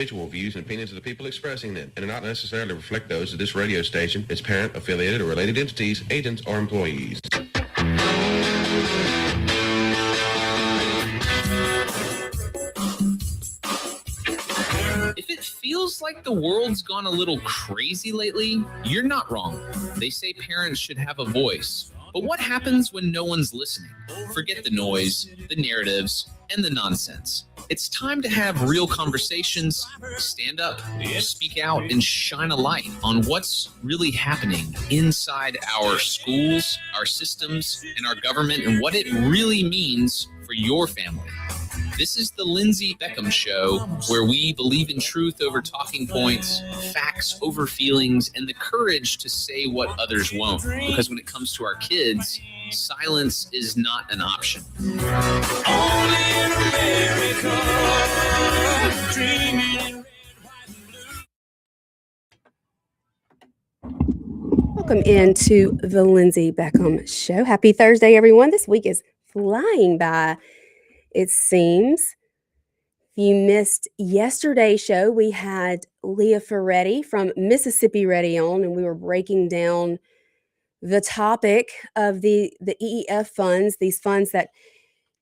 individual views and opinions of the people expressing them and do not necessarily reflect those of this radio station, its parent, affiliated, or related entities, agents, or employees. If it feels like the world's gone a little crazy lately, you're not wrong. They say parents should have a voice. But what happens when no one's listening? Forget the noise, the narratives, and the nonsense. It's time to have real conversations, stand up, speak out, and shine a light on what's really happening inside our schools, our systems, and our government, and what it really means for your family. This is the Lindsay Beckham Show, where we believe in truth over talking points, facts over feelings, and the courage to say what others won't. Because when it comes to our kids, silence is not an option. Only in America, dreaming. Welcome into the Lindsay Beckham Show. Happy Thursday, everyone. This week is flying by, it seems. If you missed yesterday's show, we had Leah Ferretti from Mississippi Ready on, and we were breaking down the topic of the EEF funds, these funds that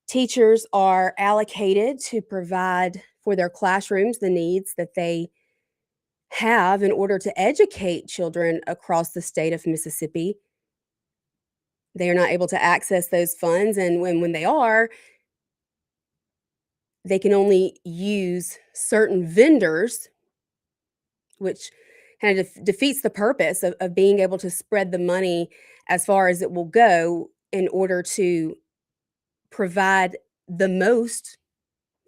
teachers are allocated to provide for their classrooms the needs that they have in order to educate children across the state of Mississippi. They are not able to access those funds, and when they are, they can only use certain vendors, which kind of defeats the purpose of being able to spread the money as far as it will go in order to provide the most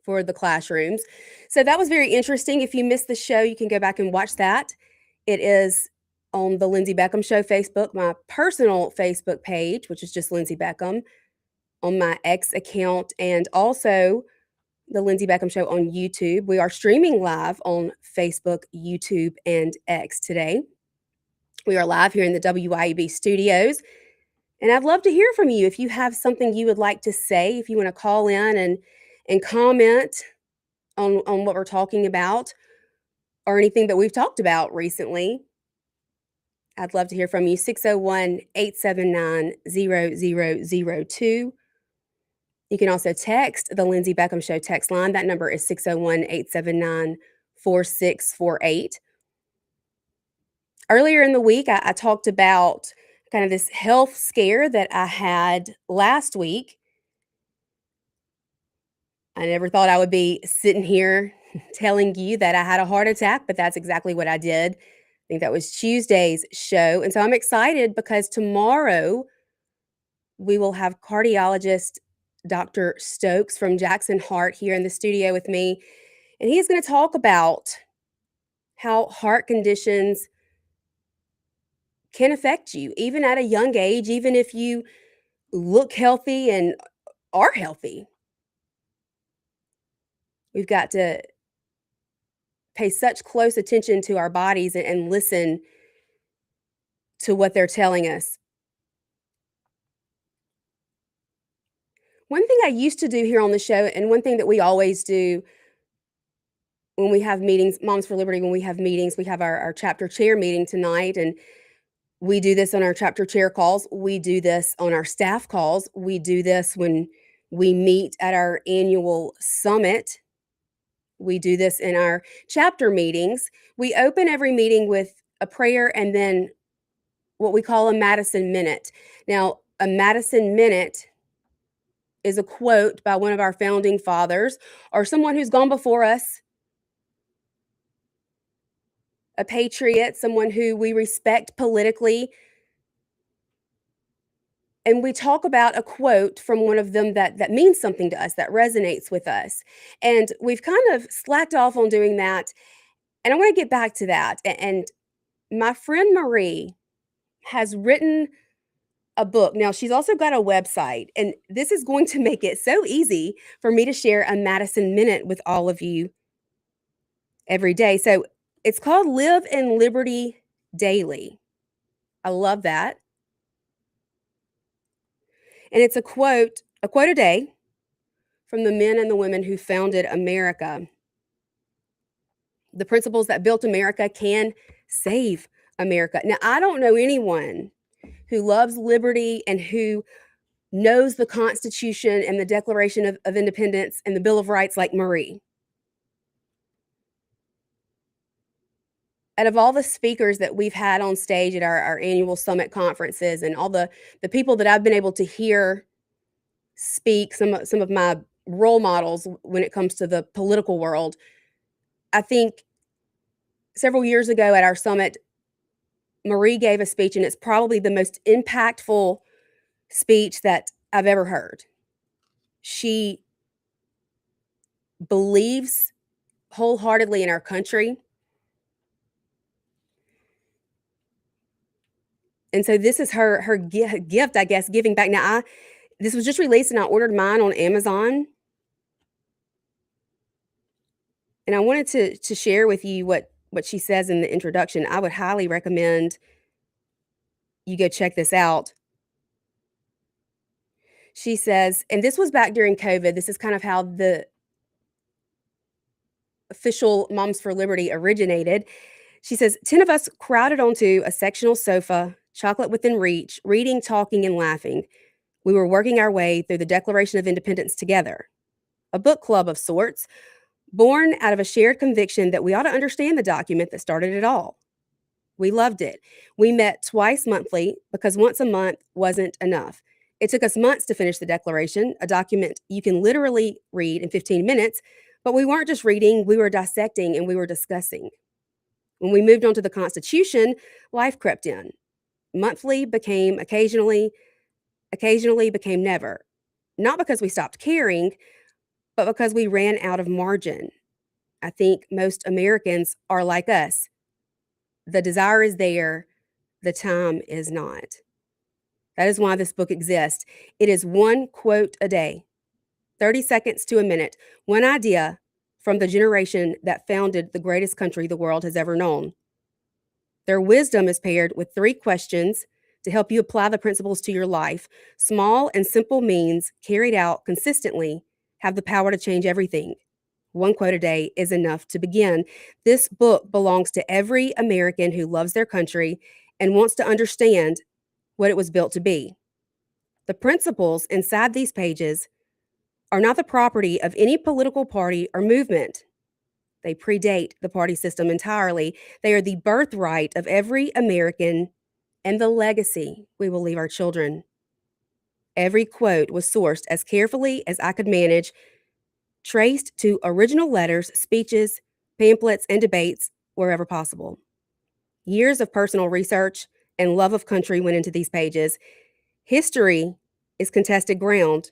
for the classrooms. So that was very interesting. If you missed the show, you can go back and watch that. It is on the Lindsay Beckham Show Facebook, my personal Facebook page, which is just Lindsay Beckham, on my X account, and also the Lindsay Beckham Show on YouTube. We are streaming live on Facebook, YouTube, and X today. We are live here in the WIUB studios, and I'd love to hear from you. If you have something you would like to say, if you want to call in and comment on what we're talking about or anything that we've talked about recently, I'd love to hear from you. 601-879-0002. You can also text the Lindsay Beckham Show text line. That number is 601-879-4648. Earlier in the week, I talked about kind of this health scare that I had last week. I never thought I would be sitting here telling you that I had a heart attack, but that's exactly what I did. I think that was Tuesday's show. And so I'm excited because tomorrow we will have cardiologist Dr. Stokes from Jackson Heart here in the studio with me. And he's going to talk about how heart conditions can affect you, even at a young age, even if you look healthy and are healthy. We've got to pay such close attention to our bodies and listen to what they're telling us. One thing I used to do here on the show, and one thing that we always do when we have meetings, Moms for Liberty, when we have meetings, we have our chapter chair meeting tonight, and we do this on our chapter chair calls. We do this on our staff calls. We do this when we meet at our annual summit. We do this in our chapter meetings. We open every meeting with a prayer and then what we call a Madison Minute. Now, a Madison Minute is a quote by one of our founding fathers or someone who's gone before us, a patriot, someone who we respect politically. And we talk about a quote from one of them that means something to us, that resonates with us. And we've kind of slacked off on doing that. And I want to get back to that. And my friend Marie has written a book. Now, she's also got a website, and this is going to make it so easy for me to share a Madison Minute with all of you every day. So it's called Live in Liberty Daily. I love that. And it's a quote a day from the men and the women who founded America. The principles that built America can save America. Now, I don't know anyone who loves liberty and who knows the Constitution and the Declaration of Independence and the Bill of Rights like Marie. Out of all the speakers that we've had on stage at our annual summit conferences and all the people that I've been able to hear speak, some of my role models when it comes to the political world, I think several years ago at our summit, Marie gave a speech, and it's probably the most impactful speech that I've ever heard. She believes wholeheartedly in our country. And so this is her gift, I guess, giving back. Now, this was just released, and I ordered mine on Amazon. And I wanted to share with you what she says in the introduction. I would highly recommend you go check this out. She says, and this was back during COVID. This is kind of how the official Moms for Liberty originated. She says, 10 of us crowded onto a sectional sofa, chocolate within reach, reading, talking, and laughing. We were working our way through the Declaration of Independence together. A book club of sorts, born out of a shared conviction that we ought to understand the document that started it all. We loved it. We met twice monthly because once a month wasn't enough. It took us months to finish the Declaration, a document you can literally read in 15 minutes, but we weren't just reading, we were dissecting and we were discussing. When we moved on to the Constitution, life crept in. Monthly became occasionally became never. Not because we stopped caring, but because we ran out of margin. I think most Americans are like us. The desire is there, the time is not. That is why this book exists. It is one quote a day, 30 seconds to a minute, one idea from the generation that founded the greatest country the world has ever known. Their wisdom is paired with 3 questions to help you apply the principles to your life. Small and simple means carried out consistently have the power to change everything. One quote a day is enough to begin. This book belongs to every American who loves their country and wants to understand what it was built to be. The principles inside these pages are not the property of any political party or movement. They predate the party system entirely. They are the birthright of every American and the legacy we will leave our children. Every quote was sourced as carefully as I could manage, traced to original letters, speeches, pamphlets, and debates wherever possible. Years of personal research and love of country went into these pages. History is contested ground,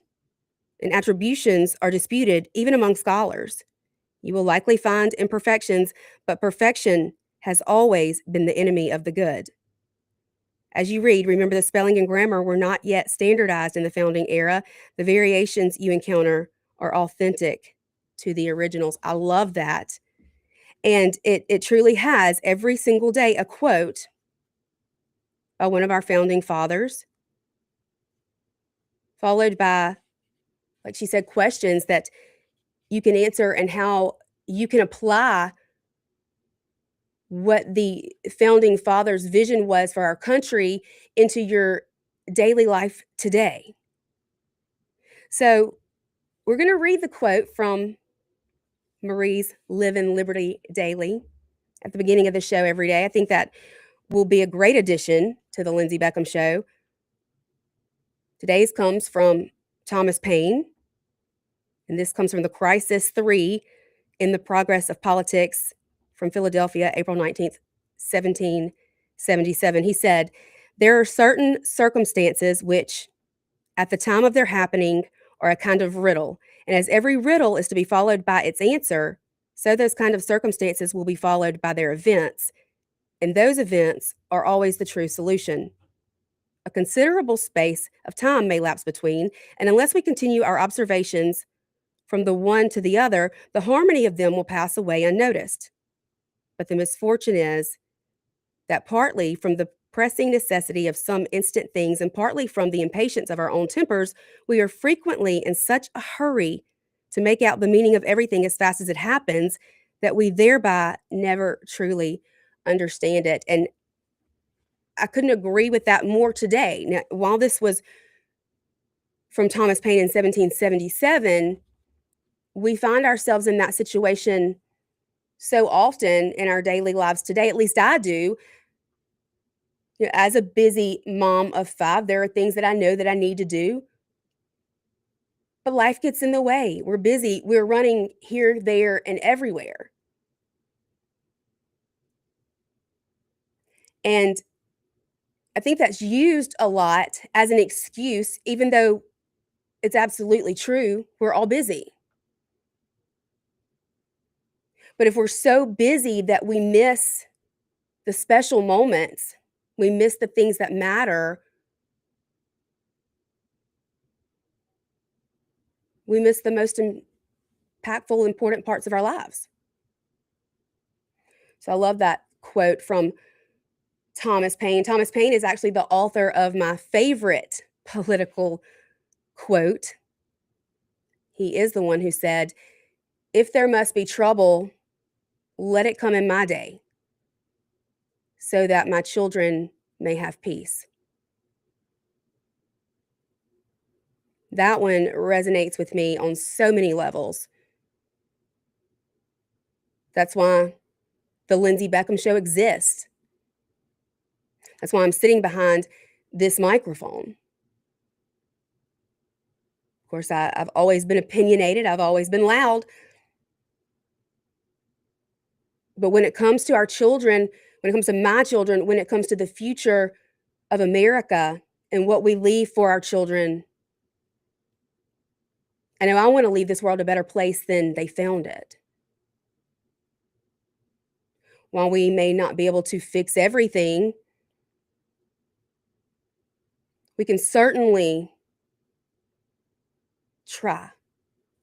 and attributions are disputed even among scholars. You will likely find imperfections, but perfection has always been the enemy of the good. As you read, remember the spelling and grammar were not yet standardized in the founding era. The variations you encounter are authentic to the originals. I love that. And it truly has every single day a quote by one of our founding fathers, followed by, like she said, questions that you can answer and how you can apply what the founding fathers' vision was for our country into your daily life today. So we're going to read the quote from Marie's Live in Liberty Daily at the beginning of the show every day. I think that will be a great addition to the Lindsay Beckham Show. Today's comes from Thomas Paine, and this comes from the Crisis 3 in the Progress of Politics from Philadelphia, April 19th, 1777. He said, "There are certain circumstances which, at the time of their happening, are a kind of riddle, and as every riddle is to be followed by its answer, so those kind of circumstances will be followed by their events, and those events are always the true solution. A considerable space of time may lapse between, and unless we continue our observations from the one to the other, the harmony of them will pass away unnoticed. But the misfortune is that partly from the pressing necessity of some instant things and partly from the impatience of our own tempers, we are frequently in such a hurry to make out the meaning of everything as fast as it happens that we thereby never truly understand it. And I couldn't agree with that more today. Now, while this was from Thomas Paine in 1777, we find ourselves in that situation so often in our daily lives today. At least I do. You know, as a busy mom of 5, there are things that I know that I need to do, but life gets in the way. We're busy. We're running here, there, and everywhere. And I think that's used a lot as an excuse, even though it's absolutely true. We're all busy. But if we're so busy that we miss the special moments, we miss the things that matter, we miss the most impactful, important parts of our lives. So I love that quote from Thomas Paine. Thomas Paine is actually the author of my favorite political quote. He is the one who said, "If there must be trouble, let it come in my day, so that my children may have peace." That one resonates with me on so many levels. That's why the Lindsay Beckham Show exists. That's why I'm sitting behind this microphone. Of course, I've always been opinionated, I've always been loud. But when it comes to our children, when it comes to my children, when it comes to the future of America and what we leave for our children, I know I want to leave this world a better place than they found it. While we may not be able to fix everything, we can certainly try,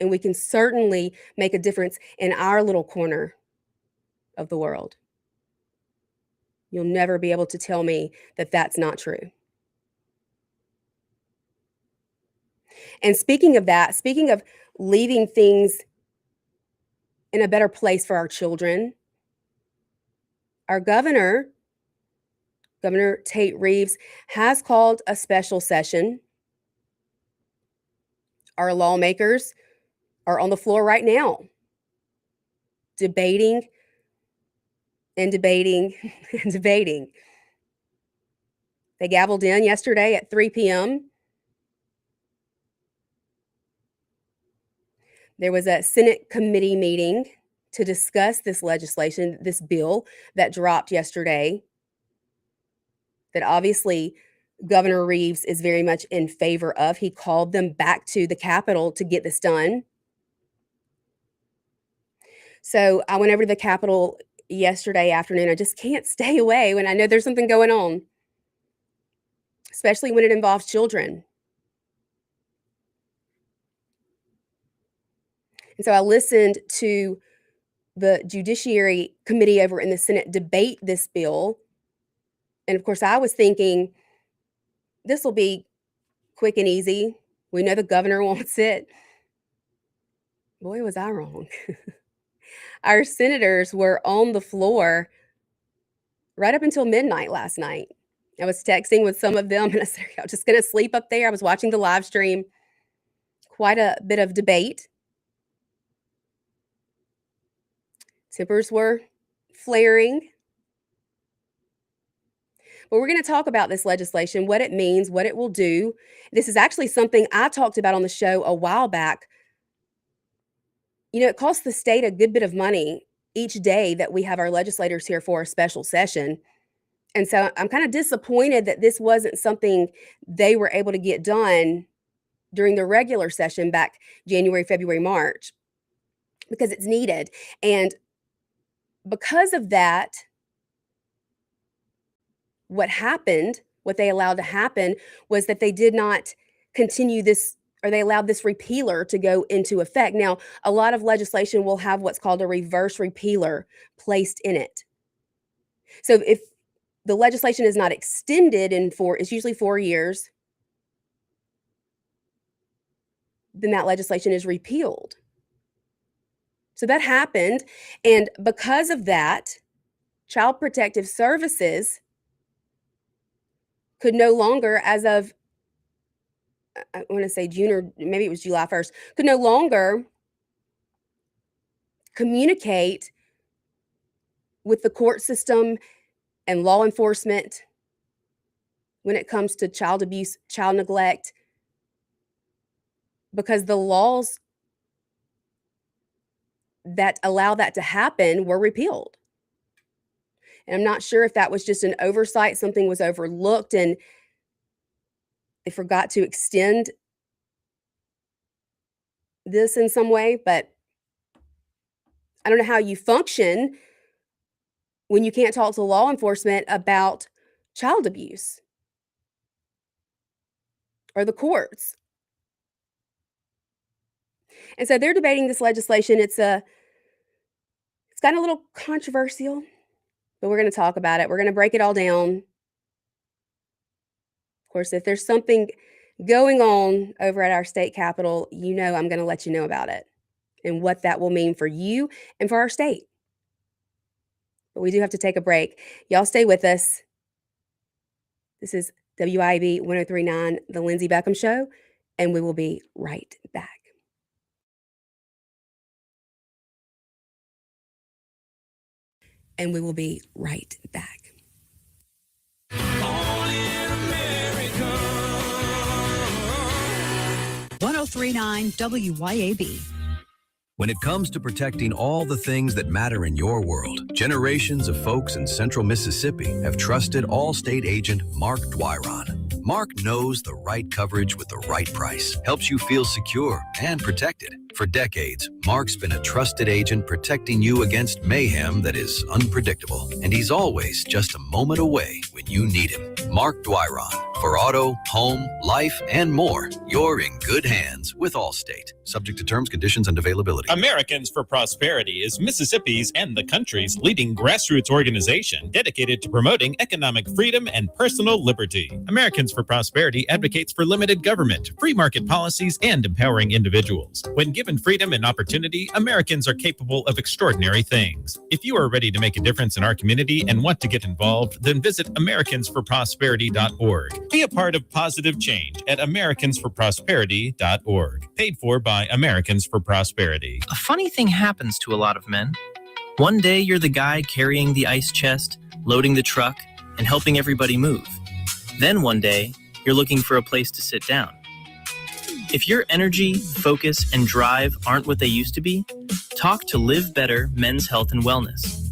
and we can certainly make a difference in our little corner of the world. You'll never be able to tell me that that's not true. And speaking of that, speaking of leaving things in a better place for our children, our governor, Governor Tate Reeves, has called a special session. Our lawmakers are on the floor right now, debating and debating and debating. They gavelled in yesterday at 3 p.m. There was a Senate committee meeting to discuss this legislation, this bill that dropped yesterday, that obviously Governor Reeves is very much in favor of. He called them back to the Capitol to get this done. So I went over to the Capitol yesterday afternoon. I just can't stay away when I know there's something going on, especially when it involves children. And so I listened to the Judiciary Committee over in the Senate debate this bill. And of course, I was thinking, this will be quick and easy. We know the governor wants it. Boy, was I wrong. Our senators were on the floor right up until midnight last night. I was texting with some of them, and I said, I'm just going to sleep up there. I was watching the live stream. Quite a bit of debate. Tempers were flaring. But we're going to talk about this legislation, what it means, what it will do. This is actually something I talked about on the show a while back. You know, it costs the state a good bit of money each day that we have our legislators here for a special session. And so I'm kind of disappointed that this wasn't something they were able to get done during the regular session back January, February, March, because it's needed. And because of that, what happened, what they allowed to happen, was that they did not continue this, or they allowed this repealer to go into effect. Now, a lot of legislation will have what's called a reverse repealer placed in it. So if the legislation is not extended it's usually 4 years, then that legislation is repealed. So that happened. And because of that, Child Protective Services could no longer, as of, I want to say June, or maybe it was July 1st, could no longer communicate with the court system and law enforcement when it comes to child abuse, child neglect, because the laws that allow that to happen were repealed. And I'm not sure if that was just an oversight, something was overlooked, and they forgot to extend this in some way, but I don't know how you function when you can't talk to law enforcement about child abuse or the courts. And so they're debating this legislation. It's gotten a little controversial, but we're going to talk about it. We're going to break it all down. Of course, if there's something going on over at our state capitol, I'm going to let you know about it and what that will mean for you and for our state. But we do have to take a break. Y'all stay with us. This is WIB 103.9, The Lindsay Beckham Show, and we will be right back. And we will be right back. Only in America. 1039 WYAB. When it comes to protecting all the things that matter in your world, generations of folks in central Mississippi have trusted Allstate agent Mark Dwyron. Mark knows the right coverage with the right price, helps you feel secure and protected. For decades, Mark's been a trusted agent protecting you against mayhem that is unpredictable. And he's always just a moment away when you need him. Mark Dwyron. For auto, home, life, and more, you're in good hands with Allstate. Subject to terms, conditions, and availability. Americans for Prosperity is Mississippi's and the country's leading grassroots organization dedicated to promoting economic freedom and personal liberty. Americans for Prosperity advocates for limited government, free market policies, and empowering individuals. When given freedom and opportunity, Americans are capable of extraordinary things. If you are ready to make a difference in our community and want to get involved, then visit americansforprosperity.org. Be a part of positive change at americansforprosperity.org. Paid for by Americans for Prosperity. A funny thing happens to a lot of men. One day you're the guy carrying the ice chest, loading the truck, and helping everybody move. Then one day, you're looking for a place to sit down. If your energy, focus, and drive aren't what they used to be, talk to Live Better Men's Health and Wellness.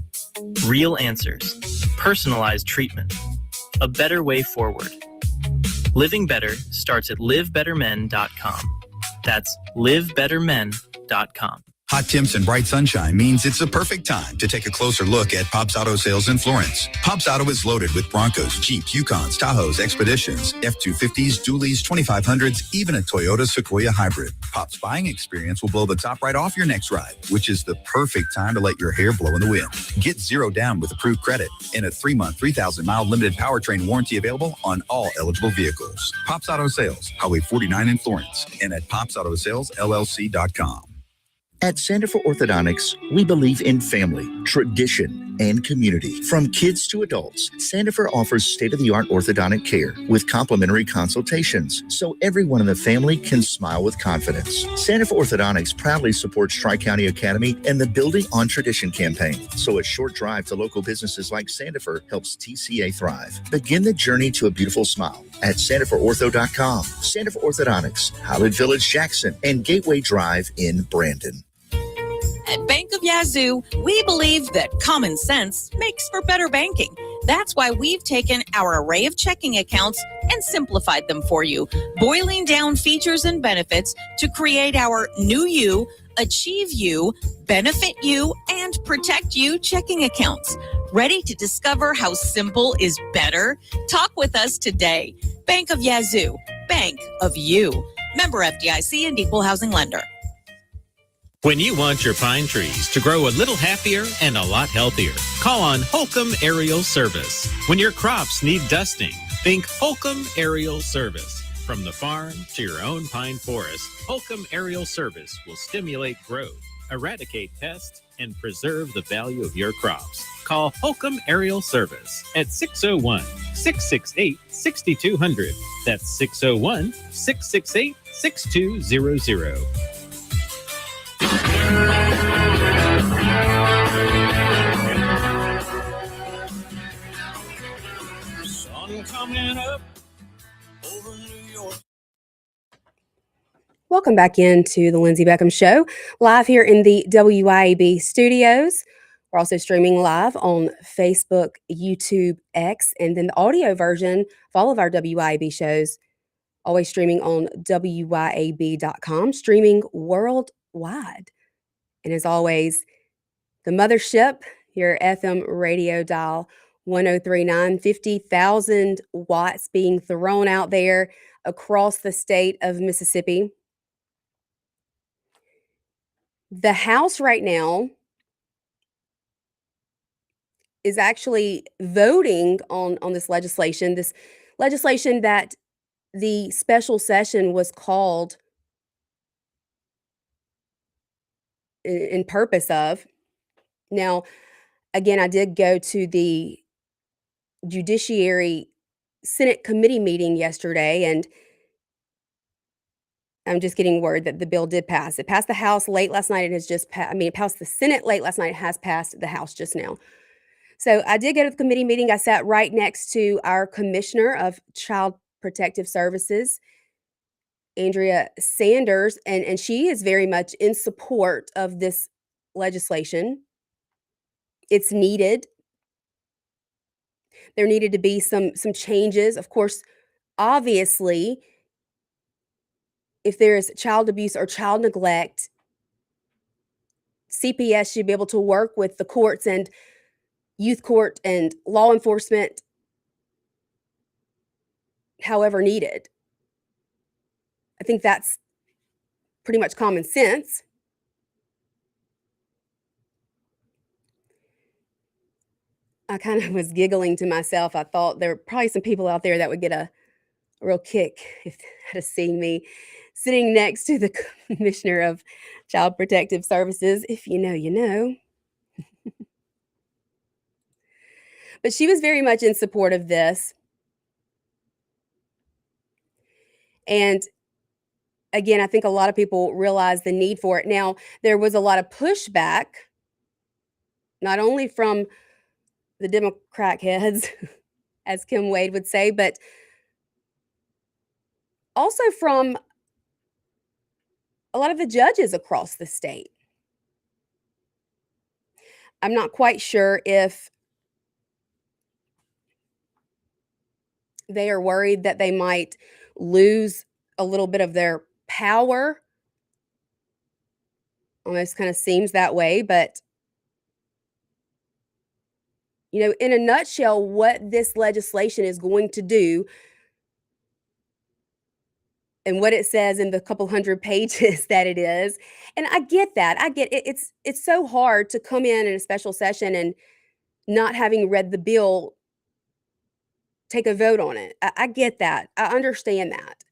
Real answers, personalized treatment, a better way forward. Living better starts at livebettermen.com. That's livebettermen.com. Hot temps and bright sunshine means it's the perfect time to take a closer look at Pop's Auto Sales in Florence. Pop's Auto is loaded with Broncos, Jeeps, Yukons, Tahoes, Expeditions, F-250s, Dualies, 2500s, even a Toyota Sequoia Hybrid. Pop's buying experience will blow the top right off your next ride, which is the perfect time to let your hair blow in the wind. Get zero down with approved credit and a 3-month, 3,000-mile limited powertrain warranty available on all eligible vehicles. Pop's Auto Sales, Highway 49 in Florence, and at popsautosalesllc.com. At Center for Orthodontics, we believe in family, tradition, and community. From kids to adults, Sandifer offers state-of-the-art orthodontic care with complimentary consultations, so everyone in the family can smile with confidence. Sandifer Orthodontics proudly supports Tri-County Academy and the Building on Tradition campaign, so a short drive to local businesses like Sandifer helps TCA thrive. Begin the journey to a beautiful smile at sandiferortho.com. Sandifer Orthodontics, Highland Village, Jackson, and Gateway Drive in Brandon. At Bank of Yazoo, we believe that common sense makes for better banking. That's why we've taken our array of checking accounts and simplified them for you, boiling down features and benefits to create our New You, Achieve You, Benefit You, and Protect You checking accounts. Ready to discover how simple is better? Talk with us today. Bank of Yazoo, Bank of You. Member FDIC and Equal Housing Lender. When you want your pine trees to grow a little happier and a lot healthier, call on Holcomb Aerial Service. When your crops need dusting, think Holcomb Aerial Service. From the farm to your own pine forest, Holcomb Aerial Service will stimulate growth, eradicate pests, and preserve the value of your crops. Call Holcomb Aerial Service at 601-668-6200. That's 601-668-6200. Sun coming up over New York. Welcome back into the Lindsay Beckham Show, live here in the WYAB studios. We're also streaming live on Facebook, YouTube, X, and then the audio version of all of our WYAB shows, always streaming on WYAB.com, streaming worldwide. And as always, the mothership, your FM radio dial 1039, 50,000 watts being thrown out there across the state of Mississippi. The House right now is actually voting on this legislation that the special session was called in purpose of. Now, again, I did go to the Judiciary Senate committee meeting yesterday, and I'm just getting word that the bill did pass. It passed the House late last night. It has just it passed the Senate late last night. It has passed the House just now. So I did go to the committee meeting. I sat right next to our Commissioner of Child Protective Services, Andrea Sanders, and she is very much in support of this legislation. It's needed. There needed to be some changes. Of course, obviously, if there is child abuse or child neglect, CPS should be able to work with the courts and youth court and law enforcement however needed. I think that's pretty much common sense. I kind of was giggling to myself. I thought there were probably some people out there that would get a real kick if they had to see me sitting next to the Commissioner of Child Protective Services. If you know, you know. But she was very much in support of this. And again, I think a lot of people realize the need for it. Now, there was a lot of pushback, not only from the Democrat heads, as Kim Wade would say, but also from a lot of the judges across the state. I'm not quite sure if they are worried that they might lose a little bit of their power. Almost kind of seems that way, but in a nutshell, what this legislation is going to do and what it says in the couple hundred pages that it is. And I get that. I get it. It's so hard to come in a special session and not having read the bill, take a vote on it. I get that. I understand that.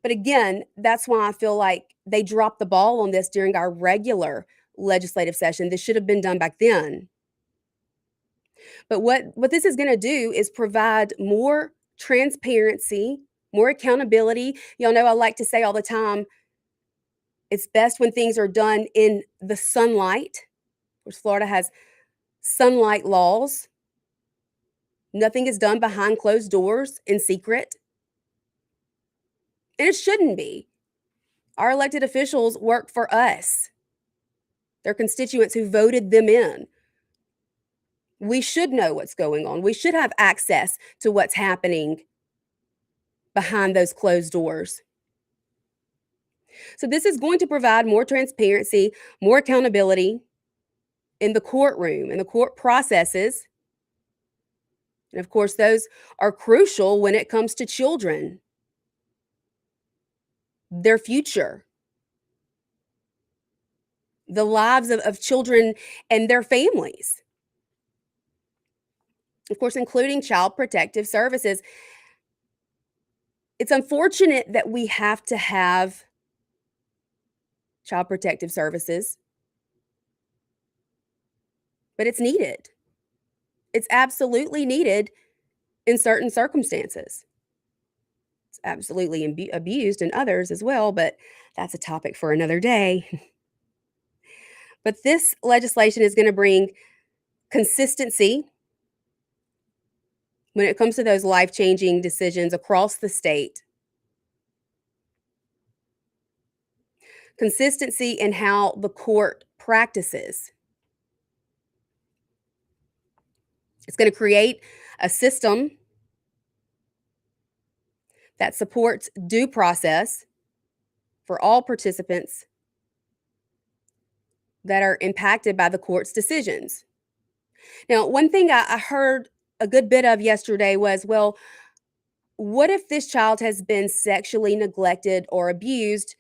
But again, that's why I feel like they dropped the ball on this during our regular legislative session. This should have been done back then. But what this is going to do is provide more transparency, more accountability. Y'all know I like to say all the time, it's best when things are done in the sunlight, which Florida has sunlight laws. Nothing is done behind closed doors in secret. And it shouldn't be. Our elected officials work for us, their constituents who voted them in. We should know what's going on. We should have access to what's happening behind those closed doors. So this is going to provide more transparency, more accountability in the courtroom, in the court processes. And of course, those are crucial when it comes to children, their future, the lives of children and their families. Of course, including Child Protective Services. It's unfortunate that we have to have Child Protective Services. but it's needed. It's absolutely needed in certain circumstances. It's absolutely abused in others as well, but that's a topic for another day. But this legislation is going to bring consistency when it comes to those life-changing decisions across the state. Consistency in how the court practices. It's going to create a system that supports due process for all participants that are impacted by the court's decisions. Now, one thing I heard a good bit of yesterday was, well, what if this child has been sexually neglected or abused,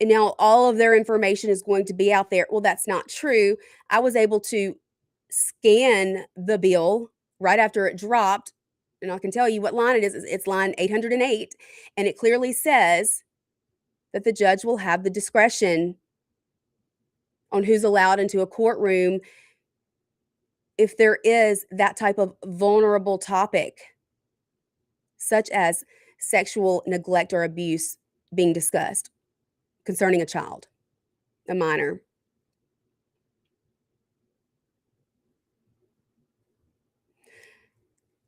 and now all of their information is going to be out there? Well, that's not true. I was able to scan the bill right after it dropped, and I can tell you what line it is. It's line 808, and it clearly says that the judge will have the discretion on who's allowed into a courtroom if there is that type of vulnerable topic, such as sexual neglect or abuse being discussed concerning a child, a minor.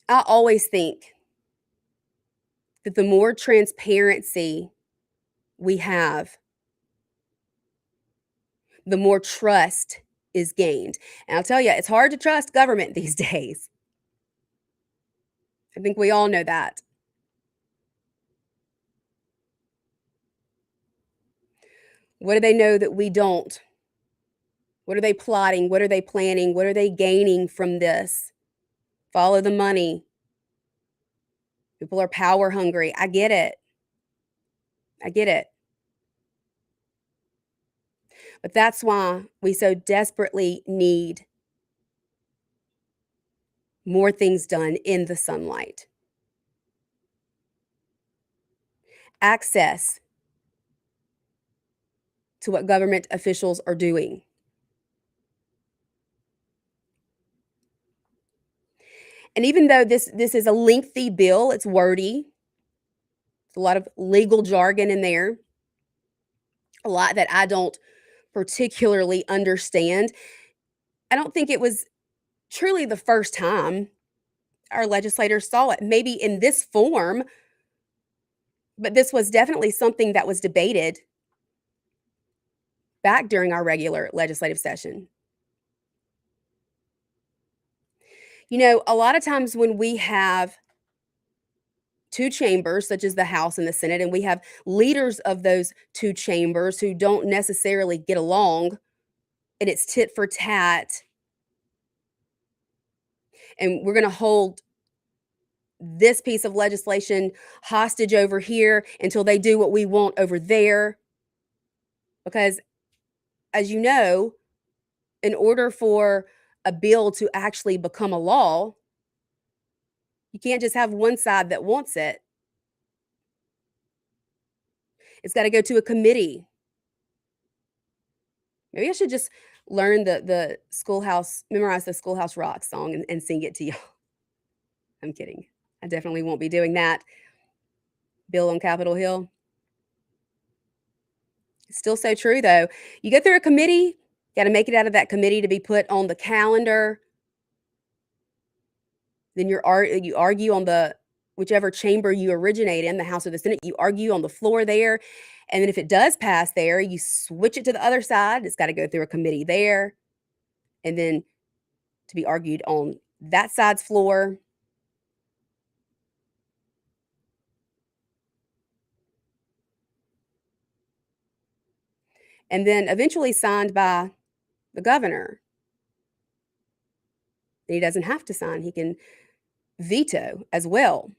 I always think that the more transparency we have, the more trust is gained. And I'll tell you, it's hard to trust government these days. I think we all know that. What do they know that we don't? What are they plotting? What are they planning? What are they gaining from this? Follow the money. People are power hungry. I get it. I get it. But that's why we so desperately need more things done in the sunlight. Access to what government officials are doing. And even though this is a lengthy bill, it's wordy. There's a lot of legal jargon in there. A lot that I don't particularly understand. I don't think it was truly the first time our legislators saw it, maybe in this form, but this was definitely something that was debated back during our regular legislative session. You know, a lot of times when we have two chambers, such as the House and the Senate, and we have leaders of those two chambers who don't necessarily get along, and it's tit for tat, and we're going to hold this piece of legislation hostage over here until they do what we want over there. Because, as you know, in order for a bill to actually become a law, you can't just have one side that wants it. It's got to go to a committee. Maybe I should just learn the Schoolhouse, memorize the Schoolhouse Rock song and sing it to y'all. I'm kidding. I definitely won't be doing that. Bill on Capitol Hill. It's still so true, though. You go through a committee, got to make it out of that committee to be put on the calendar. Then you argue on the whichever chamber you originate in, the House or the Senate. You argue on the floor there. And then if it does pass there, you switch it to the other side. It's got to go through a committee there. And then to be argued on that side's floor. And then eventually signed by the governor. And he doesn't have to sign. He can veto as well.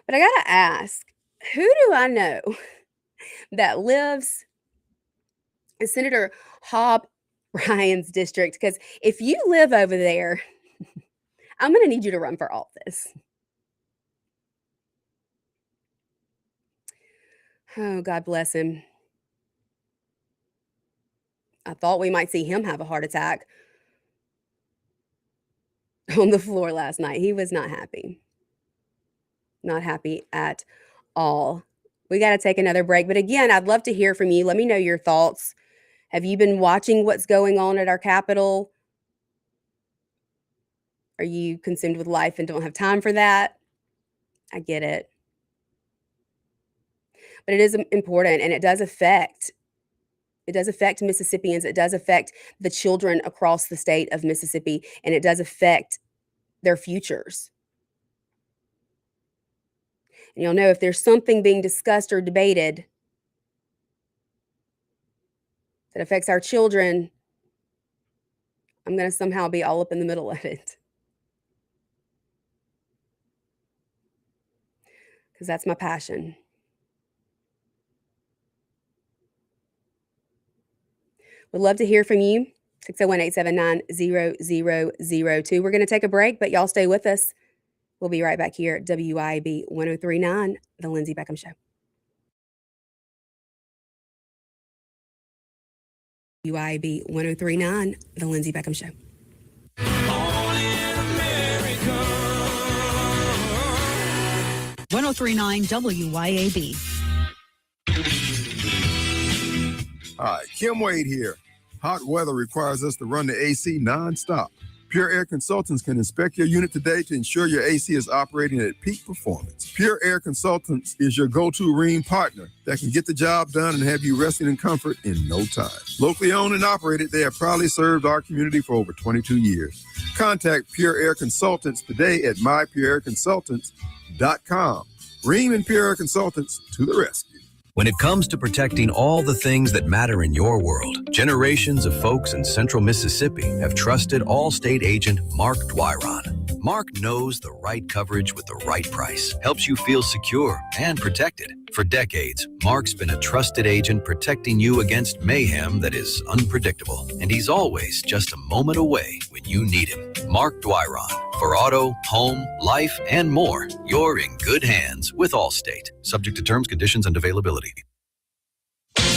But I got to ask, who do I know that lives in Senator Hob Ryan's district? Because if you live over there, I'm going to need you to run for office. Oh, God bless him. I thought we might see him have a heart attack on the floor last night. He was not happy. Not happy at all. We got to take another break. But again, I'd love to hear from you. Let me know your thoughts. Have you been watching what's going on at our Capitol? Are you consumed with life and don't have time for that? I get it. But it is important, and it does affect Mississippians. It does affect the children across the state of Mississippi, and it does affect their futures. And you'll know if there's something being discussed or debated that affects our children, I'm going to somehow be all up in the middle of it. Because that's my passion. Would love to hear from you. 601-879-0002. We're going to take a break, but y'all stay with us. We'll be right back here at WIAB 103.9, The Lindsay Beckham Show. WIAB 103.9, The Lindsay Beckham Show. Born in America. 103.9 WIAB. Hi, Kim Wade here. Hot weather requires us to run the AC nonstop. Pure Air Consultants can inspect your unit today to ensure your AC is operating at peak performance. Pure Air Consultants is your go-to Rheem partner that can get the job done and have you resting in comfort in no time. Locally owned and operated, they have proudly served our community for over 22 years. Contact Pure Air Consultants today at mypureairconsultants.com. Rheem and Pure Air Consultants to the rescue. When it comes to protecting all the things that matter in your world, generations of folks in central Mississippi have trusted Allstate agent Mark Dwyron. Mark knows the right coverage with the right price, helps you feel secure and protected. For decades, Mark's been a trusted agent protecting you against mayhem that is unpredictable. And he's always just a moment away when you need him. Mark Dwyron. For auto, home, life, and more, you're in good hands with Allstate. Subject to terms, conditions, and availability.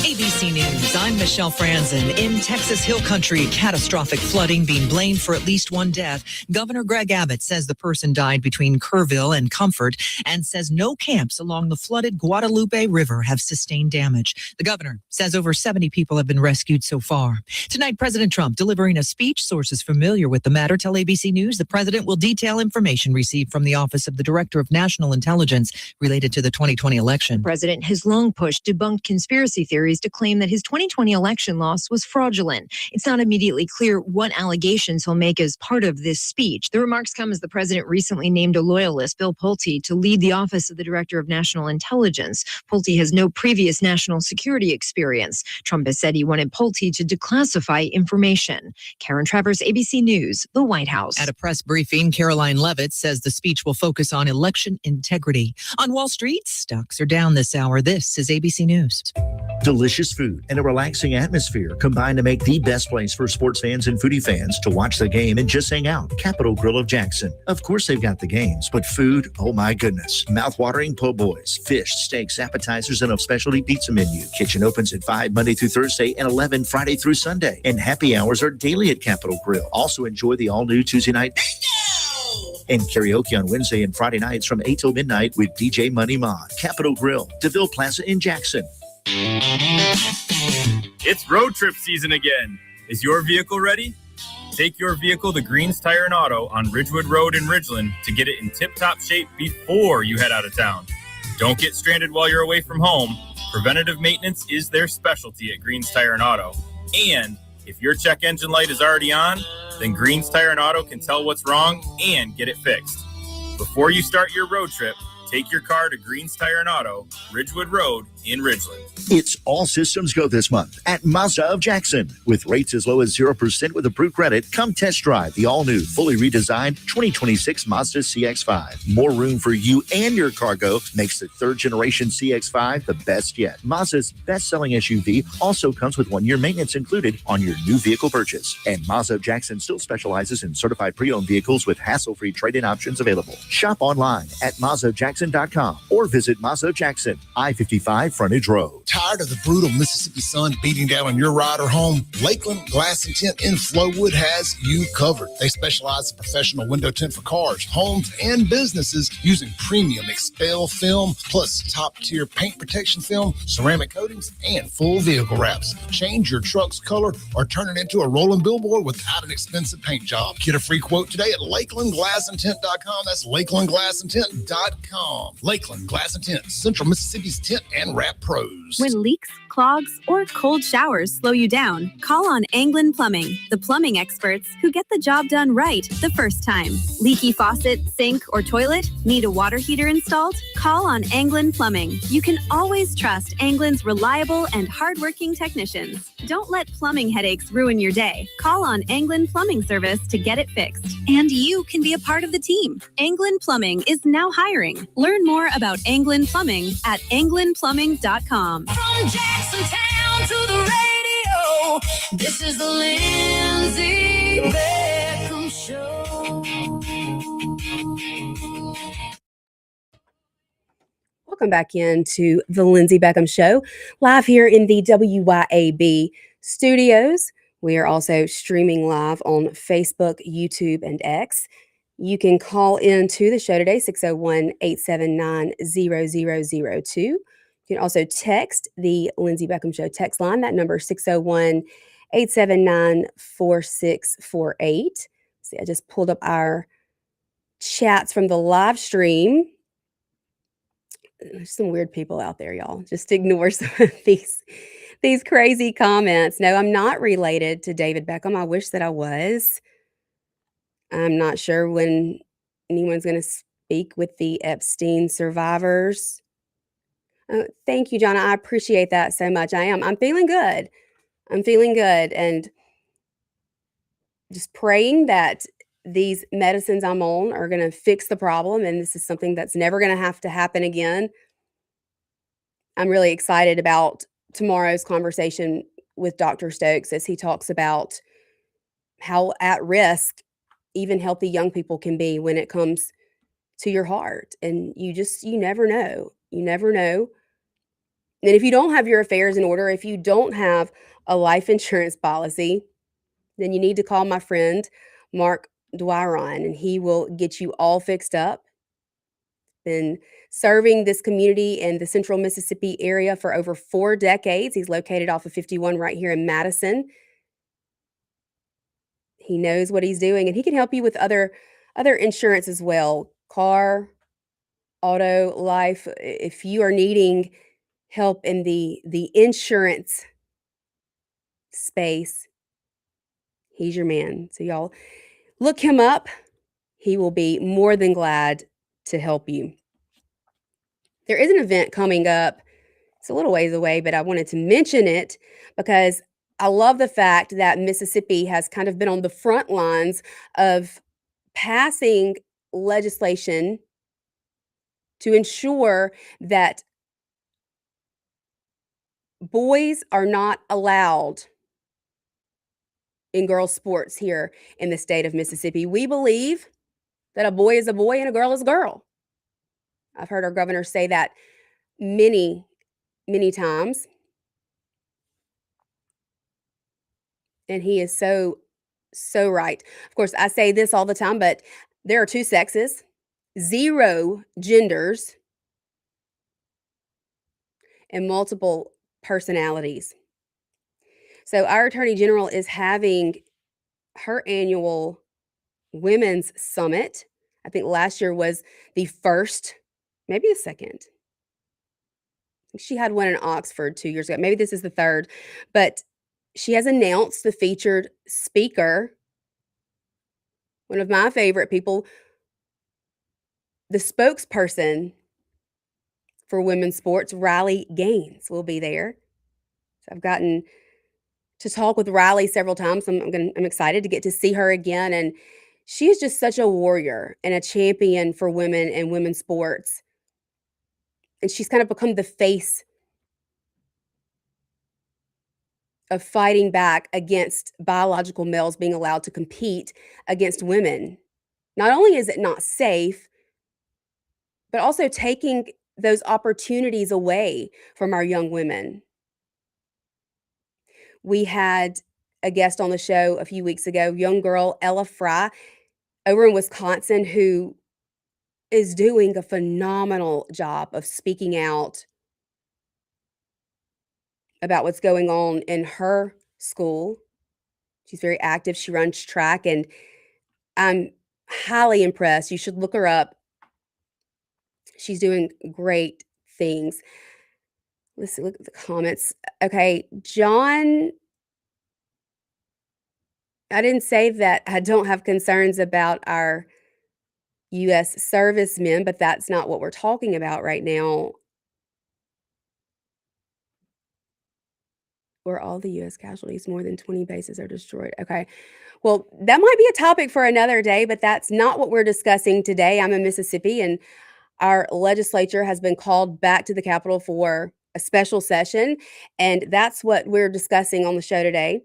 ABC News, I'm Michelle Franzen. In Texas Hill Country, catastrophic flooding being blamed for at least one death. Governor Greg Abbott says the person died between Kerrville and Comfort and says no camps along the flooded Guadalupe River have sustained damage. The governor says over 70 people have been rescued so far. Tonight, President Trump delivering a speech. Sources familiar with the matter tell ABC News the president will detail information received from the Office of the Director of National Intelligence related to the 2020 election. The president has long pushed debunked conspiracy theories to claim that his 2020 election loss was fraudulent. It's not immediately clear what allegations he'll make as part of this speech. The remarks come as the president recently named a loyalist, Bill Pulte, to lead the Office of the Director of National Intelligence. Pulte has no previous national security experience. Trump has said he wanted Pulte to declassify information. Karen Travers, ABC News, the White House. At a press briefing, Caroline Leavitt says the speech will focus on election integrity. On Wall Street, stocks are down this hour. This is ABC News. Delicious food and a relaxing atmosphere combine to make the best place for sports fans and foodie fans to watch the game and just hang out. Capitol Grill of Jackson. Of course they've got the games, but food, oh my goodness. Mouth-watering po' boys, fish, steaks, appetizers, and a specialty pizza menu. Kitchen opens at 5 Monday through Thursday and 11 Friday through Sunday. And happy hours are daily at Capitol Grill. Also enjoy the all-new Tuesday night and karaoke on Wednesday and Friday nights from 8 till midnight with DJ Money Mod. Capitol Grill, DeVille Plaza in Jackson. It's road trip season again. Is your vehicle ready? Take your vehicle to Green's Tire and Auto on Ridgewood Road in Ridgeland to get it in tip-top shape before you head out of town. Don't get stranded while you're away from home. Preventative maintenance is their specialty at Green's Tire and Auto. And if your check engine light is already on, then Green's Tire and Auto can tell what's wrong and get it fixed. Before you start your road trip, take your car to Green's Tire and Auto, Ridgewood Road in Ridgeland. It's all systems go this month at Mazda of Jackson. With rates as low as 0% with approved credit, come test drive the all-new, fully redesigned 2026 Mazda CX-5. More room for you and your cargo makes the third-generation CX-5 the best yet. Mazda's best-selling SUV also comes with 1-year maintenance included on your new vehicle purchase. And Mazda of Jackson still specializes in certified pre-owned vehicles with hassle-free trade-in options available. Shop online at MazdaofJackson.com or visit Mazda of Jackson, I-55 Frontage Road. Tired of the brutal Mississippi sun beating down on your ride or home? Lakeland Glass and Tint in Flowood has you covered. They specialize in professional window tint for cars, homes, and businesses using premium Expel film plus top-tier paint protection film, ceramic coatings, and full vehicle wraps. Change your truck's color or turn it into a rolling billboard without an expensive paint job. Get a free quote today at LakelandGlassandTint.com. That's LakelandGlassandTint.com. Lakeland Glass and Tint, Central Mississippi's tint and wrap pros. When leaks, clogs, or cold showers slow you down, call on Anglin Plumbing, the plumbing experts who get the job done right the first time. Leaky faucet, sink, or toilet? Need a water heater installed? Call on Anglin Plumbing. You can always trust Anglin's reliable and hardworking technicians. Don't let plumbing headaches ruin your day. Call on Anglin Plumbing Service to get it fixed. And you can be a part of the team. Anglin Plumbing is now hiring. Learn more about Anglin Plumbing at anglinplumbing.com. From Jacksontown to the radio, this is the Lindsay Beckham Show. Welcome back into the Lindsay Beckham Show, live here in the WYAB studios. We are also streaming live on Facebook, YouTube, and X. You can call into the show today, 601-879-0002. You can also text the Lindsay Beckham Show text line. That number is 601-879-4648. See, I just pulled up our chats from the live stream. There's some weird people out there, y'all. Just ignore some of these crazy comments. No, I'm not related to David Beckham. I wish that I was. I'm not sure when anyone's going to speak with the Epstein survivors. Thank you, Jonna. I appreciate that so much. I'm feeling good. I'm feeling good. And just praying that these medicines I'm on are going to fix the problem. And this is something that's never going to have to happen again. I'm really excited about tomorrow's conversation with Dr. Stokes as he talks about how at risk even healthy young people can be when it comes to your heart. And you never know. You never know. And if you don't have your affairs in order, if you don't have a life insurance policy, then you need to call my friend, Mark Dwyron, and he will get you all fixed up. Been serving this community in the central Mississippi area for over 4 decades. He's located off of 51 right here in Madison. He knows what he's doing, and he can help you with other insurance as well. Car, auto, life. If you are needing help in the insurance space, he's your man. So y'all look him up. He will be more than glad to help you. There is an event coming up. It's a little ways away, but I wanted to mention it because I love the fact that Mississippi has kind of been on the front lines of passing legislation to ensure that boys are not allowed in girls' sports here in the state of Mississippi. We believe that a boy is a boy and a girl is a girl. I've heard our governor say that many, many times. And he is so right. Of course, I say this all the time, but there are 2 sexes, 0 genders, and multiple personalities. So our Attorney General is having her annual Women's Summit. I think last year was the first, maybe the second. She had one in Oxford 2 years ago. Maybe this is the third. But she has announced the featured speaker, one of my favorite people, the spokesperson for women's sports, Riley Gaines, will be there. So I've gotten to talk with Riley several times. I'm excited to get to see her again. And she is just such a warrior and a champion for women and women's sports. And she's kind of become the face of fighting back against biological males being allowed to compete against women. Not only is it not safe, but also taking those opportunities away from our young women. We had a guest on the show a few weeks ago, young girl Ella Fry over in Wisconsin, who is doing a phenomenal job of speaking out about what's going on in her school. She's very active. She runs track, and I'm highly impressed. You should look her up. She's doing great things. Let's see, look at the comments. Okay, John, I didn't say that I don't have concerns about our U.S. servicemen, but that's not what we're talking about right now. Where all the U.S. casualties, more than 20 bases are destroyed. Okay. Well, that might be a topic for another day, but that's not what we're discussing today. I'm in Mississippi, and our legislature has been called back to the Capitol for a special session, and that's what we're discussing on the show today.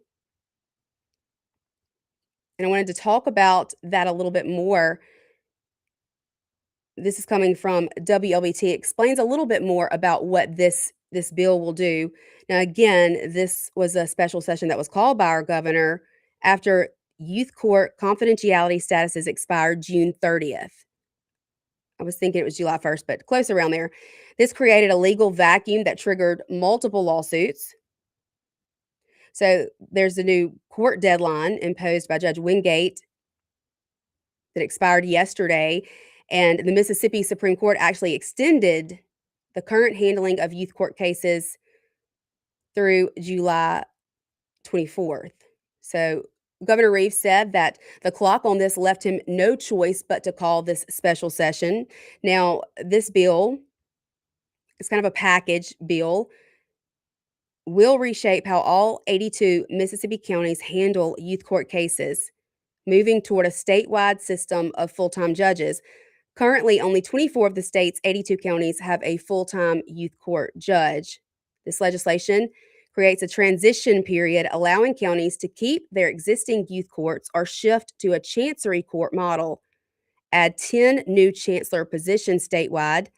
And I wanted to talk about that a little bit more. This is coming from WLBT. Explains a little bit more about what this bill will do. Now, again, this was a special session that was called by our governor after youth court confidentiality statuses expired June 30th. I was thinking it was July 1st, but close around there. This created a legal vacuum that triggered multiple lawsuits. So there's a new court deadline imposed by Judge Wingate that expired yesterday, and the Mississippi Supreme Court actually extended the current handling of youth court cases through July 24th. So Governor Reeves said that the clock on this left him no choice but to call this special session. Now, this bill is kind of a package bill, will reshape how all 82 Mississippi counties handle youth court cases, moving toward a statewide system of full-time judges. Currently, only 24 of the state's 82 counties have a full-time youth court judge. This legislation creates a transition period allowing counties to keep their existing youth courts or shift to a chancery court model, add 10 new chancellor positions statewide,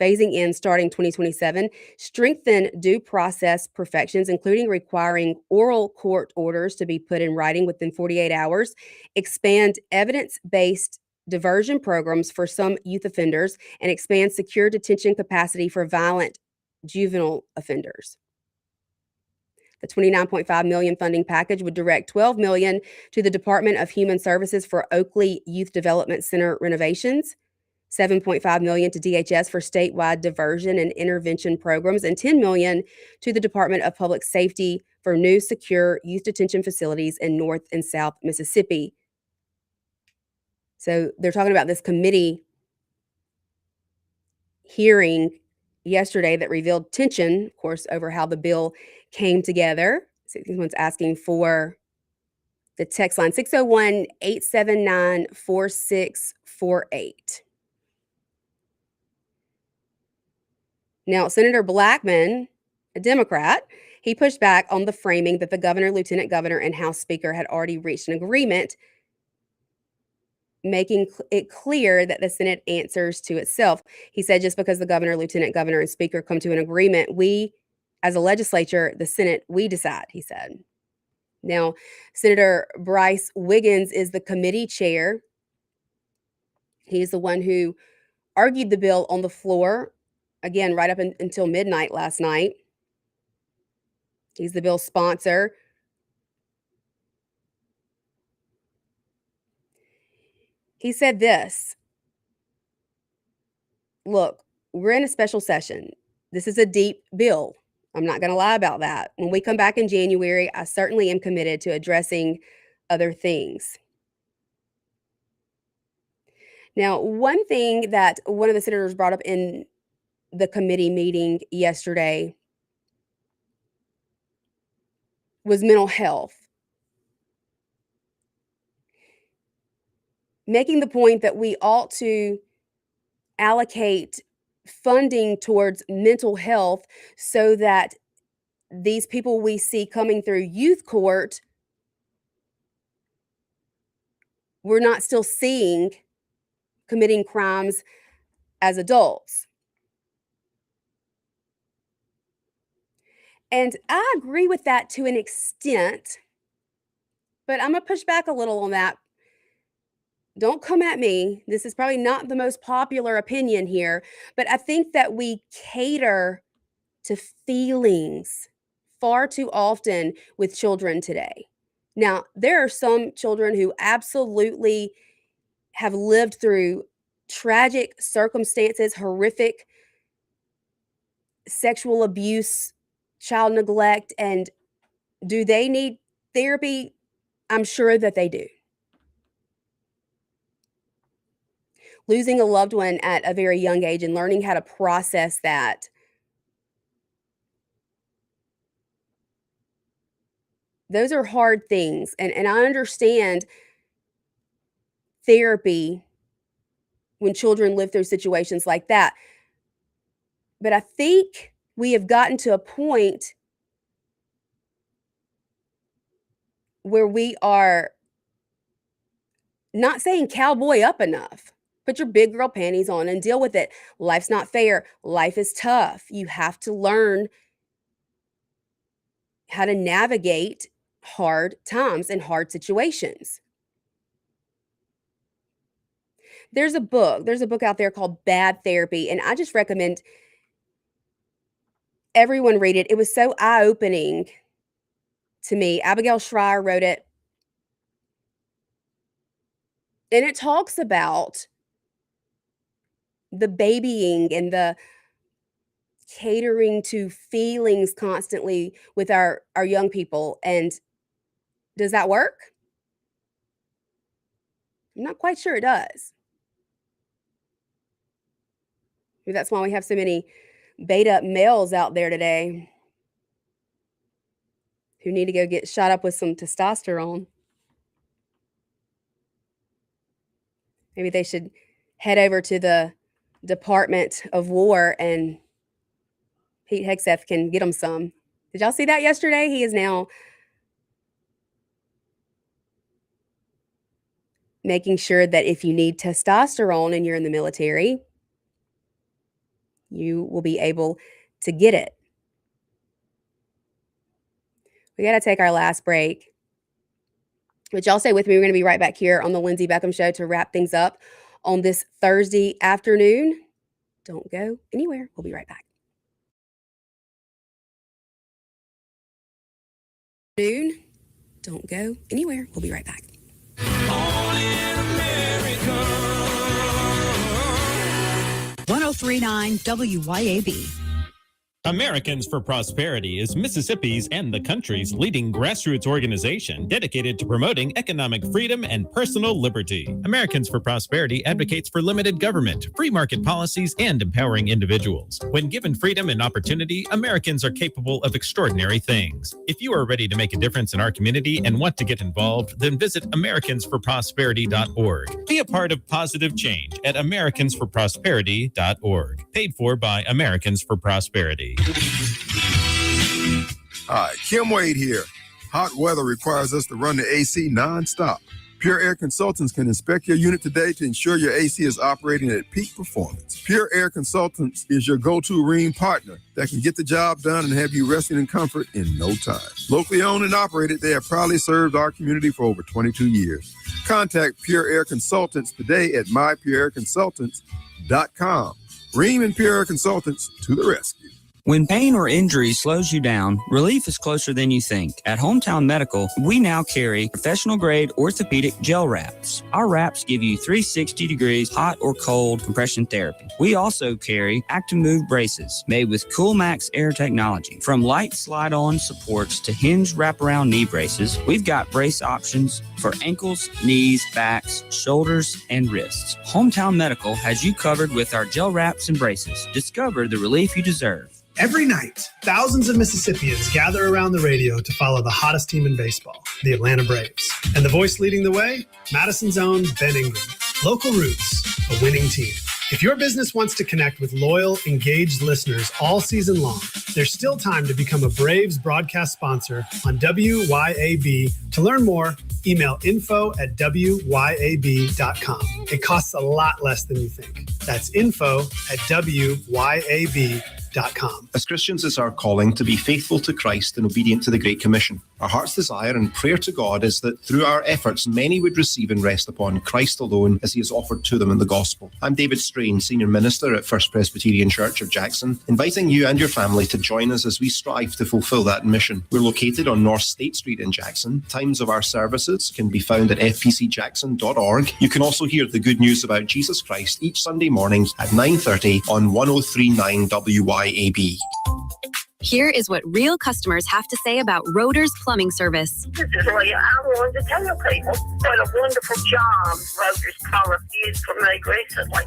phasing in starting 2027, strengthen due process perfections, including requiring oral court orders to be put in writing within 48 hours, expand evidence-based diversion programs for some youth offenders, and expand secure detention capacity for violent juvenile offenders. The $29.5 million funding package would direct $12 million to the Department of Human Services for Oakley Youth Development Center renovations, $7.5 million to DHS for statewide diversion and intervention programs, and $10 million to the Department of Public Safety for new secure youth detention facilities in North and South Mississippi. So they're talking about this committee hearing yesterday that revealed tension, of course, over how the bill came together. So someone's asking for the text line 601-879-4648. Now, Senator Blackman, a Democrat, he pushed back on the framing that the governor, lieutenant governor, and House Speaker had already reached an agreement, making it clear that the Senate answers to itself. He said just because the governor, lieutenant governor, and speaker come to an agreement, we, as a legislature, the Senate, we decide, he said. Now, Senator Bryce Wiggins is the committee chair. He's the one who argued the bill on the floor, again, right up until midnight last night. He's the bill's sponsor. He said this, look, we're in a special session. This is a deep bill. I'm not going to lie about that. When we come back in January, I certainly am committed to addressing other things. Now, one thing that one of the senators brought up in the committee meeting yesterday was mental health, making the point that we ought to allocate funding towards mental health so that these people we see coming through youth court, we're not still seeing committing crimes as adults. And I agree with that to an extent, but I'm going to push back a little on that. Don't come at me. This is probably not the most popular opinion here, but I think that we cater to feelings far too often with children today. Now, there are some children who absolutely have lived through tragic circumstances, horrific sexual abuse, child neglect, and do they need therapy? I'm sure that they do. Losing a loved one at a very young age and learning how to process that. Those are hard things. And I understand therapy when children live through situations like that. But I think we have gotten to a point where we are not saying cowboy up enough. Put your big girl panties on and deal with it. Life's not fair. Life is tough. You have to learn how to navigate hard times and hard situations. There's a book out there called Bad Therapy, and I just recommend everyone read it. It was so eye-opening to me. Abigail Schreier wrote it. And it talks about the babying and the catering to feelings constantly with our young people. And does that work? I'm not quite sure it does. Maybe that's why we have so many beta males out there today who need to go get shot up with some testosterone. Maybe they should head over to the Department of War and Pete Hegseth can get them some. Did y'all see that yesterday? He is now making sure that if you need testosterone and you're in the military, you will be able to get it. We got to take our last break. But y'all stay with me. We're going to be right back here on the Lindsay Beckham Show to wrap things up on this Thursday afternoon. Don't go anywhere. We'll be right back. Don't go anywhere. We'll be right back. 1039 WYAB. Americans for Prosperity is Mississippi's and the country's leading grassroots organization dedicated to promoting economic freedom and personal liberty. Americans for Prosperity advocates for limited government, free market policies, and empowering individuals. When given freedom and opportunity, Americans are capable of extraordinary things. If you are ready to make a difference in our community and want to get involved, then visit americansforprosperity.org. Be a part of positive change at americansforprosperity.org. Paid for by Americans for Prosperity. Hi, Kim Wade here. Hot weather requires us to run the AC nonstop. Pure Air Consultants can inspect your unit today to ensure your AC is operating at peak performance. Pure Air Consultants is your go-to Rheem partner that can get the job done and have you resting in comfort in no time. Locally owned and operated, they have proudly served our community for over 22 years. Contact Pure Air Consultants today at mypureairconsultants.com. Rheem and Pure Air Consultants to the rescue. When pain or injury slows you down, relief is closer than you think. At Hometown Medical, we now carry professional-grade orthopedic gel wraps. Our wraps give you 360 degrees hot or cold compression therapy. We also carry Actimove braces made with CoolMax Air technology. From light slide-on supports to hinge wraparound knee braces, we've got brace options for ankles, knees, backs, shoulders, and wrists. Hometown Medical has you covered with our gel wraps and braces. Discover the relief you deserve. Every night, thousands of Mississippians gather around the radio to follow the hottest team in baseball, the Atlanta Braves. And the voice leading the way? Madison's own Ben Ingram. Local Roots, a winning team. If your business wants to connect with loyal, engaged listeners all season long, there's still time to become a Braves broadcast sponsor on WYAB. To learn more, email info@wyab.com. It costs a lot less than you think. That's info@wyab.com. PlumbingPros.com. As Christians, it's our calling to be faithful to Christ and obedient to the Great Commission. Our heart's desire and prayer to God is that through our efforts, many would receive and rest upon Christ alone as he is offered to them in the gospel. I'm David Strain, Senior Minister at First Presbyterian Church of Jackson, inviting you and your family to join us as we strive to fulfill that mission. We're located on North State Street in Jackson. Times of our services can be found at fpcjackson.org. You can also hear the good news about Jesus Christ each Sunday morning at 9:30 on 103.9 WYAB. Here is what real customers have to say about Roder's Plumbing Service. This is Leah. I wanted to tell people what a wonderful job Roder's Plumbing did for me recently.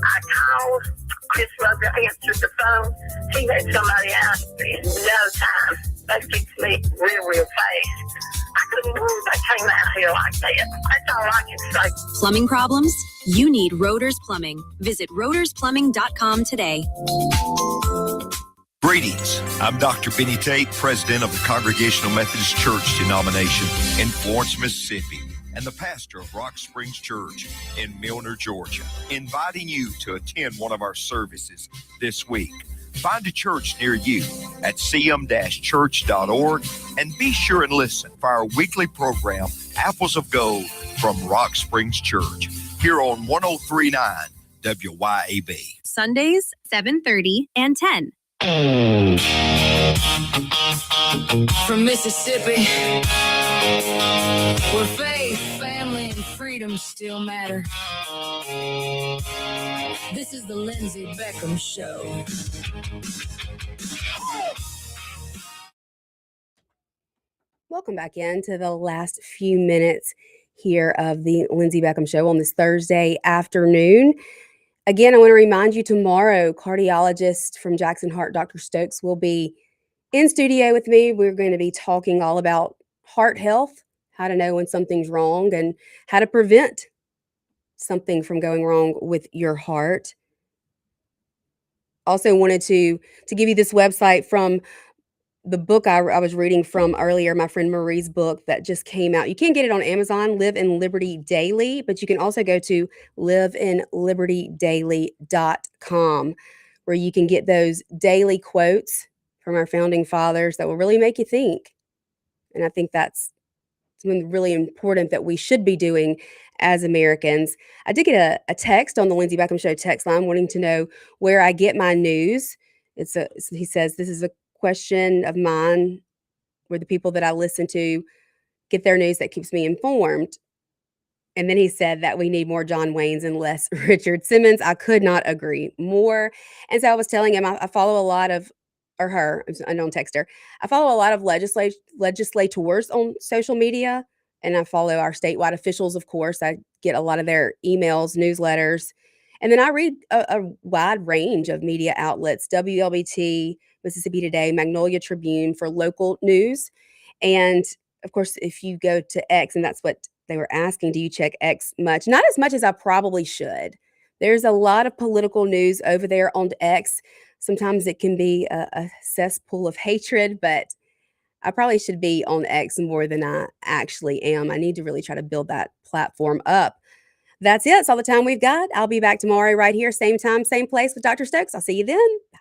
I called, Chris Roder answered the phone. He had somebody out in no time. They fixed me real fast. I couldn't believe they came out here like that. That's all I can say. Plumbing problems? You need Roder's Plumbing. Visit rodersplumbing.com today. Greetings. I'm Dr. Benny Tate, president of the Congregational Methodist Church denomination in Florence, Mississippi, and the pastor of Rock Springs Church in Milner, Georgia, inviting you to attend one of our services this week. Find a church near you at cm-church.org and be sure and listen for our weekly program, Apples of Gold from Rock Springs Church, here on 103.9 WYAB. Sundays, 7:30 and 10. From Mississippi, where faith, family, and freedom still matter. This is the Lindsay Beckham Show. Welcome back into the last few minutes here of the Lindsay Beckham Show on this Thursday afternoon. Again, I want to remind you tomorrow, cardiologist from Jackson Heart, Dr. Stokes, will be in studio with me. We're going to be talking all about heart health, how to know when something's wrong, and how to prevent something from going wrong with your heart. Also wanted to give you this website from the book I was reading from earlier, my friend Marie's book that just came out. You can get it on Amazon, Live in Liberty Daily, but you can also go to liveinlibertydaily.com, where you can get those daily quotes from our founding fathers that will really make you think. And I think that's something really important that we should be doing as Americans. I did get a text on the Lindsay Beckham Show text line wanting to know where I get my news. He says, this is a question of mine where the people that I listen to get their news that keeps me informed. And then he said that we need more John Waynes and less Richard Simmons. I could not agree more. And so I was telling him I follow a lot of, or her, I don't text her. I follow a lot of legislators on social media, and I follow our statewide officials, of course. I get a lot of their emails, newsletters. And then I read a wide range of media outlets, WLBT, Mississippi Today, Magnolia Tribune for local news. And of course, if you go to X, and that's what they were asking, do you check X much? Not as much as I probably should. There's a lot of political news over there on X. Sometimes it can be a cesspool of hatred, but I probably should be on X more than I actually am. I need to really try to build that platform up. That's it. That's all the time we've got. I'll be back tomorrow right here, same time, same place with Dr. Stokes. I'll see you then. Bye.